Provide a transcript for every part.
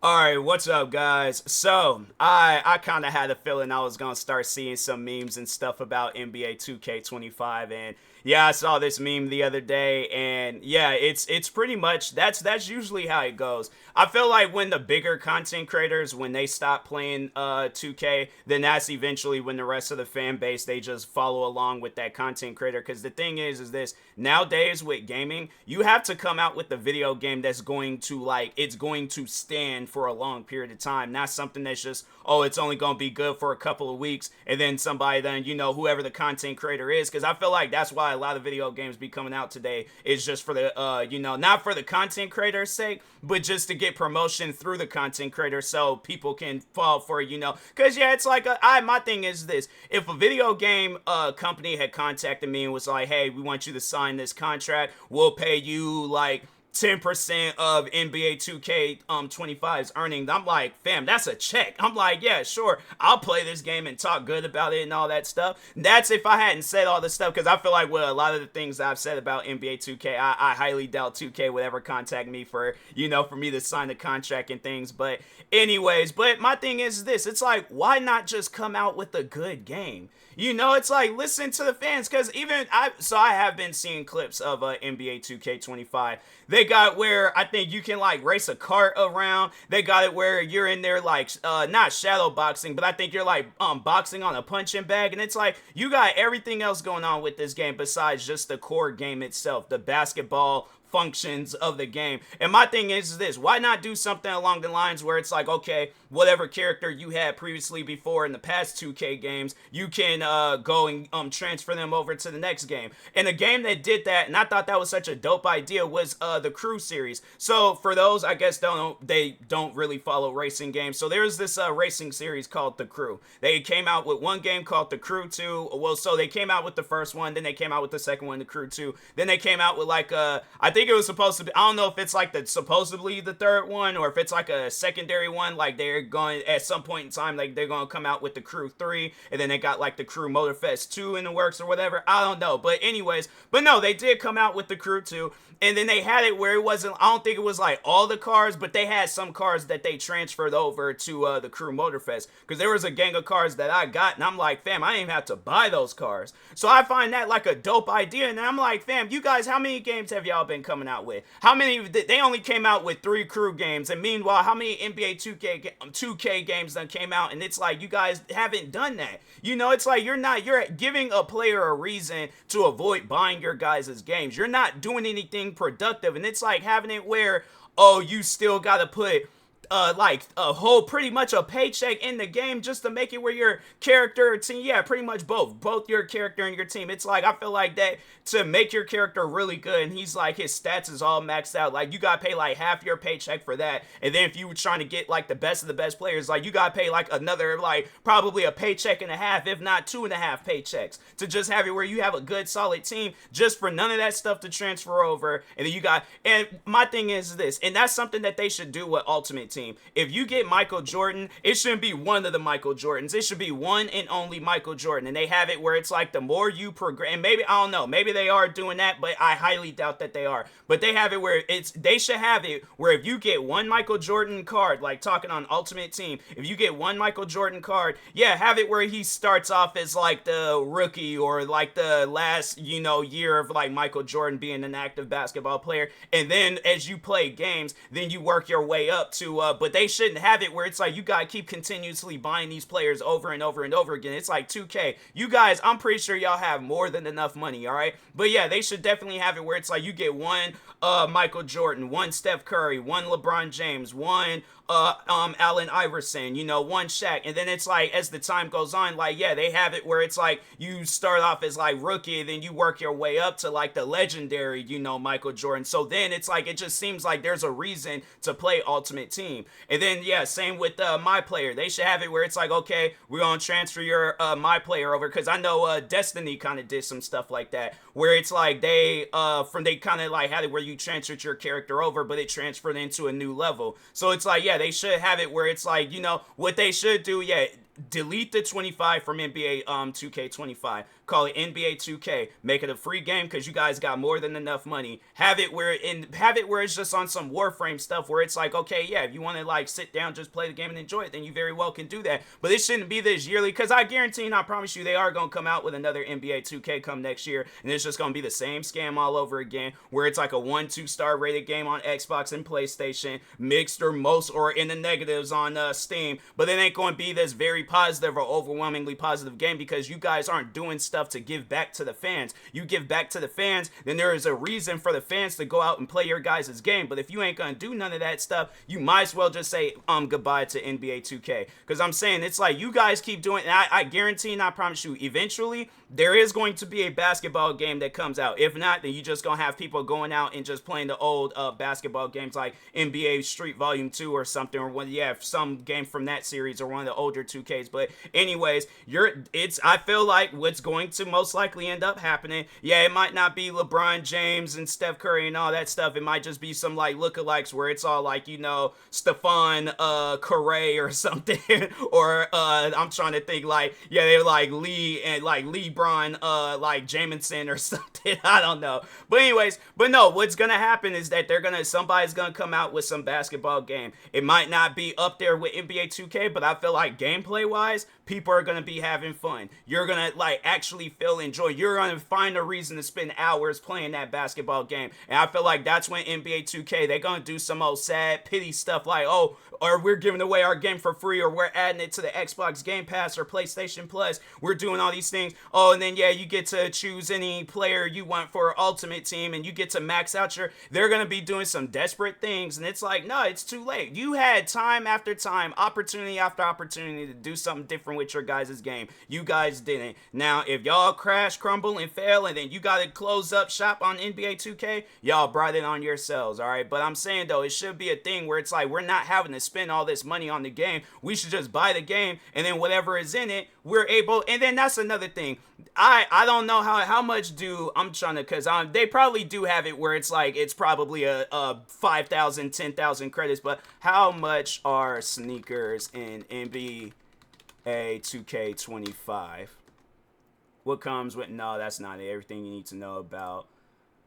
Alright, what's up, guys? So, I kind of had a feeling I was gonna start seeing some memes and stuff about NBA 2K25, and yeah, I saw this meme the other day, and yeah, it's pretty much that's usually how it goes. I feel like when the bigger content creators, when they stop playing 2K, then that's eventually when the rest of the fan base, they just follow along with that content creator. Because the thing is this, nowadays with gaming, you have to come out with a video game that's going to it's going to stand for a long period of time, not something that's just, oh, it's only going to be good for a couple of weeks, and then somebody, then whoever the content creator is. Because I feel like that's why a lot of video games be coming out today, is just for the not for the content creator's sake, but just to get promotion through the content creator, so people can fall for because yeah, it's like my thing is this: if a video game company had contacted me and was like, hey, we want you to sign this contract, we'll pay you like 10% of NBA 2K 25's earnings. I'm like, fam, that's a check. I'm like, yeah, sure, I'll play this game and talk good about it and all that stuff. That's if I hadn't said all this stuff, because I feel like with a lot of the things that I've said about NBA 2K, I highly doubt 2K would ever contact me for, for me to sign the contract and things. But anyways, but my thing is this: it's like, why not just come out with a good game? It's like, listen to the fans, because I have been seeing clips of NBA 2K25. They got where I think you can like race a cart around. They got it where you're in there like not shadow boxing, but I think you're like boxing on a punching bag, and it's like you got everything else going on with this game besides just the core game itself, the basketball functions of the game. And my thing is this: why not do something along the lines where it's like, okay, whatever character you had previously before in the past 2K games, you can go and transfer them over to the next game. And a game that did that, and I thought that was such a dope idea, was the Crew series. So for those, I guess, they don't really follow racing games, so there's this racing series called The Crew. They came out with one game called The Crew 2. Well, so they came out with the first one, then they came out with the second one, The Crew 2. Then they came out with like I think it was supposed to be, I don't know if it's like the supposedly the third one, or if it's like a secondary one, like they're going at some point in time, like they're going to come out with the Crew 3, and then they got like the Crew Motorfest 2 in the works or whatever. I don't know, but anyways, but no, they did come out with the Crew 2, and then they had it where it wasn't, I don't think it was like all the cars, but they had some cars that they transferred over to the Crew Motorfest, because there was a gang of cars that I got, and I'm like, fam, I didn't even have to buy those cars. So I find that like a dope idea, and I'm like, fam, you guys, how many games have y'all been coming out with? How many? They only came out with 3 Crew games, and meanwhile, how many NBA 2K games done came out? And it's like, you guys haven't done that. It's like you're giving a player a reason to avoid buying your guys' games. You're not doing anything productive, and it's like having it where, oh, you still gotta put like a whole, pretty much a paycheck in the game just to make it where your character or team, yeah, pretty much both your character and your team. It's like, I feel like that to make your character really good, and he's like, his stats is all maxed out, like you gotta pay like half your paycheck for that. And then if you were trying to get like the best of the best players, like you gotta pay like another, like probably a paycheck and a half, if not 2.5 paychecks, to just have it where you have a good solid team, just for none of that stuff to transfer over. And then you got, and my thing is this, and that's something that they should do with Ultimate Team. If you get Michael Jordan, it shouldn't be one of the Michael Jordans. It should be one and only Michael Jordan. And they have it where it's like, the more you progress, and maybe, I don't know, maybe they are doing that, but I highly doubt that they are. But they have it where they should have it where if you get one Michael Jordan card, like talking on Ultimate Team, if you get one Michael Jordan card, yeah, have it where he starts off as like the rookie, or like the last, year of like Michael Jordan being an active basketball player. And then as you play games, then you work your way up to, but they shouldn't have it where it's like you gotta keep continuously buying these players over and over and over again. It's like 2K. You guys, I'm pretty sure y'all have more than enough money, all right? But yeah, they should definitely have it where it's like you get one Michael Jordan, one Steph Curry, one LeBron James, one Allen Iverson, one Shaq. And then it's like, as the time goes on, like, yeah, they have it where it's like you start off as like rookie, then you work your way up to like the legendary, Michael Jordan. So then it's like, it just seems like there's a reason to play Ultimate Team. And then, yeah, same with my player. They should have it where it's like, okay, we're going to transfer your my player over, because I know Destiny kind of did some stuff like that, where it's like they kind of like had it where you transferred your character over, but it transferred into a new level. So it's like, yeah, they should have it where it's like, what they should do, yeah, delete the 25 from NBA 2K25. call it NBA 2K, make it a free game because you guys got more than enough money. Have it where it's just on some Warframe stuff where it's like, okay, yeah, if you want to like sit down, just play the game and enjoy it, then you very well can do that. But it shouldn't be this yearly, because I guarantee and I promise you they are going to come out with another NBA 2K come next year, and it's just going to be the same scam all over again, where it's like a 1-2 star rated game on Xbox and PlayStation, mixed or most or in the negatives on Steam, but it ain't going to be this very positive or overwhelmingly positive game because you guys aren't doing stuff to give back to the fans. You give back to the fans, then there is a reason for the fans to go out and play your guys' game. But if you ain't going to do none of that stuff, you might as well just say goodbye to NBA 2K, because I'm saying it's like you guys keep doing, and I guarantee and I promise you eventually there is going to be a basketball game that comes out. If not, then you just gonna have people going out and just playing the old basketball games like NBA Street Volume 2 or something, or some game from that series or one of the older 2Ks. But anyways, I feel like what's going to most likely end up happening, yeah, it might not be LeBron James and Steph Curry and all that stuff. It might just be some like lookalikes where it's all like, you know, Stephon Curry or something, or I'm trying to think, like, yeah, they're like Lee and like LeBron like Jamison or something. I don't know. But anyways, but no, what's gonna happen is that somebody's gonna come out with some basketball game. It might not be up there with NBA 2K, but I feel like gameplay wise, people are gonna be having fun. You're gonna like actually feel enjoy. You're gonna find a reason to spend hours playing that basketball game. And I feel like that's when NBA 2K, they're gonna do some old sad pity stuff like, oh, or we're giving away our game for free, or we're adding it to the Xbox Game Pass or PlayStation Plus. We're doing all these things. Oh, and then yeah, you get to choose any player you want for Ultimate Team, and you get to max out your. They're gonna be doing some desperate things, and it's like, no, it's too late. You had time after time, opportunity after opportunity to do something different with your guys' game. You guys didn't. Now, if y'all crash, crumble, and fail, and then you gotta close up shop on NBA 2K, y'all brought it on yourselves, all right? But I'm saying though, it should be a thing where it's like we're not having to spend all this money on the game. We should just buy the game, and then whatever is in it, we're able. And then that's another thing. I don't know how much do I'm trying to, because they probably do have it where it's like it's probably a 5,000 10,000 credits, but how much are sneakers in NBA 2K25? What comes with, no, that's not it. Everything you need to know about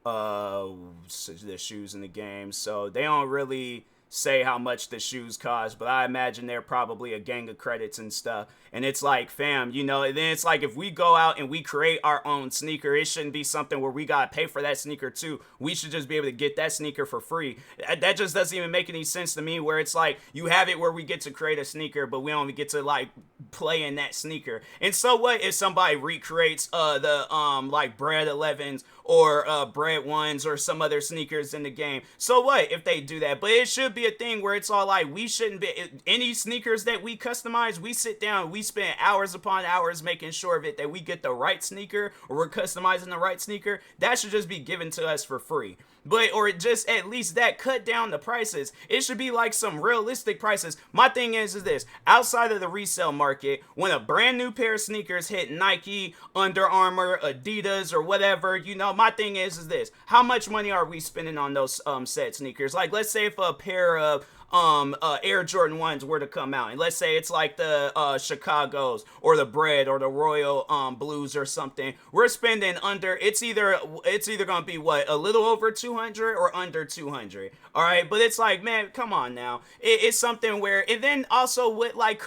the shoes in the game. So they don't really say how much the shoes cost, but I imagine they're probably a gang of credits and stuff. And it's like, fam, you know, and then it's like if we go out and we create our own sneaker, it shouldn't be something where we gotta pay for that sneaker too. We should just be able to get that sneaker for free. That just doesn't even make any sense to me, where it's like you have it where we get to create a sneaker, but we only get to like play in that sneaker. And so what if somebody recreates the like Bread 11s or Bread 1s or some other sneakers in the game? So what if they do that? But it should be a thing where it's all like, we shouldn't be any sneakers that we customize, we sit down, we spend hours upon hours making sure of it that we get the right sneaker, or we're customizing the right sneaker. That should just be given to us for free. But, or just at least that cut down the prices. It should be like some realistic prices. My thing is this, outside of the resale market, when a brand new pair of sneakers hit Nike, Under Armour, Adidas, or whatever, you know, my thing is this, how much money are we spending on those said sneakers? Like, let's say if a pair of Air Jordan 1s were to come out, and let's say it's like the Chicago's or the Bread or the Royal Blues or something, we're spending under, it's either gonna be what, a little over 200 or under 200. All right, but it's like, man, come on now. It's something where, and then also with like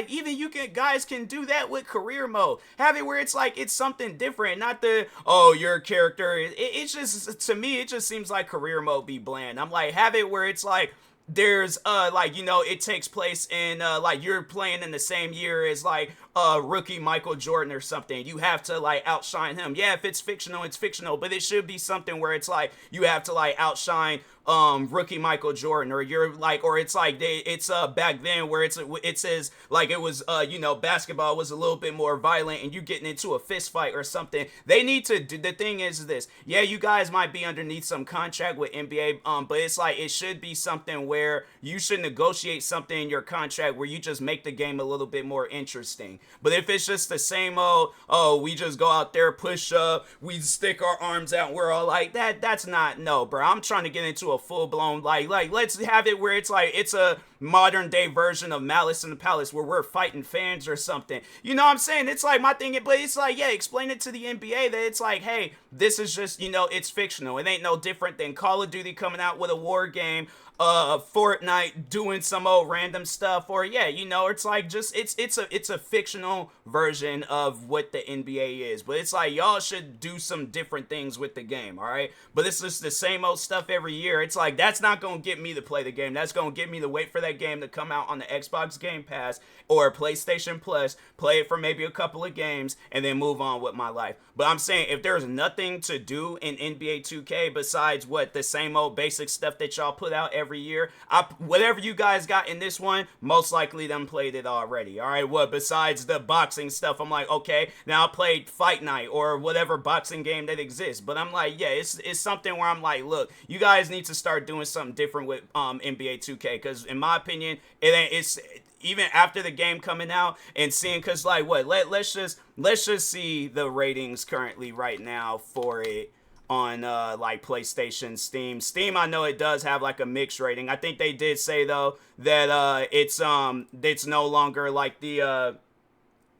even guys can do that with career mode. Have it where it's like it's something different, not the, oh, your character. It's just, to me, it just seems like career mode be bland. I'm like, have it where it's like, there's like, you know, it takes place in like you're playing in the same year as like rookie Michael Jordan or something. You have to like outshine him. Yeah, if it's fictional, it's fictional, but it should be something where it's like you have to like outshine rookie Michael Jordan, or you're like, or it's like it's back then where it says like it was you know, basketball was a little bit more violent and you getting into a fist fight or something. They need to do, the thing is this, yeah, you guys might be underneath some contract with NBA, but it's like it should be something where you should negotiate something in your contract where you just make the game a little bit more interesting. But if it's just the same old, oh, we just go out there, push up, we stick our arms out, we're all like that, that's not, no, bro. I'm trying to get into a full-blown like let's have it where it's like it's a modern day version of Malice in the Palace where we're fighting fans or something. You know what I'm saying? It's like my thing, but it's like, yeah, explain it to the NBA that it's like, hey, this is just, it's fictional. It ain't no different than Call of Duty coming out with a war game, Fortnite doing some old random stuff, or yeah, it's like just it's a fictional version of what the NBA is. But it's like y'all should do some different things with the game, all right? But it's just the same old stuff every year. It's like that's not gonna get me to play the game. That's gonna get me to wait for that game to come out on the Xbox Game Pass or PlayStation Plus, play it for maybe a couple of games, and then move on with my life. But I'm saying if there's nothing to do in NBA 2K besides what the same old basic stuff that y'all put out every year, whatever you guys got in this one, most likely them played it already. All right, what besides the boxing stuff, I'm like, okay, now I played Fight Night or whatever boxing game that exists. But I'm like, yeah, it's something where I'm like, look, you guys need to start doing something different with NBA 2K, because in my opinion, it's even after the game coming out and seeing, because like what, let's just see the ratings currently right now for it on like PlayStation, Steam. I know it does have like a mixed rating. I think they did say though that it's no longer like the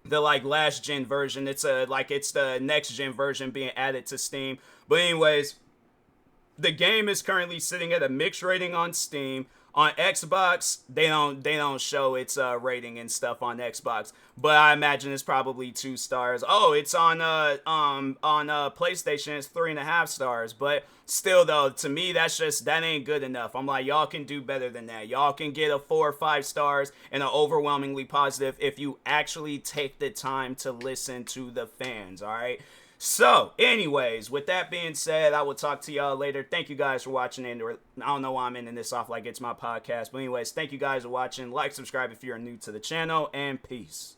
like last gen version. It's the next gen version being added to Steam. But anyways, the game is currently sitting at a mixed rating on Steam. On Xbox, they don't show its rating and stuff on Xbox, but I imagine it's probably 2 stars. Oh, it's on PlayStation, it's 3.5 stars. But still, though, to me, that ain't good enough. I'm like, y'all can do better than that. Y'all can get a 4 or 5 stars and an overwhelmingly positive if you actually take the time to listen to the fans. All right. So, anyways, with that being said, I will talk to y'all later. Thank you guys for watching. And I don't know why I'm ending this off like it's my podcast. But anyways, thank you guys for watching. Like, subscribe if you're new to the channel, and peace.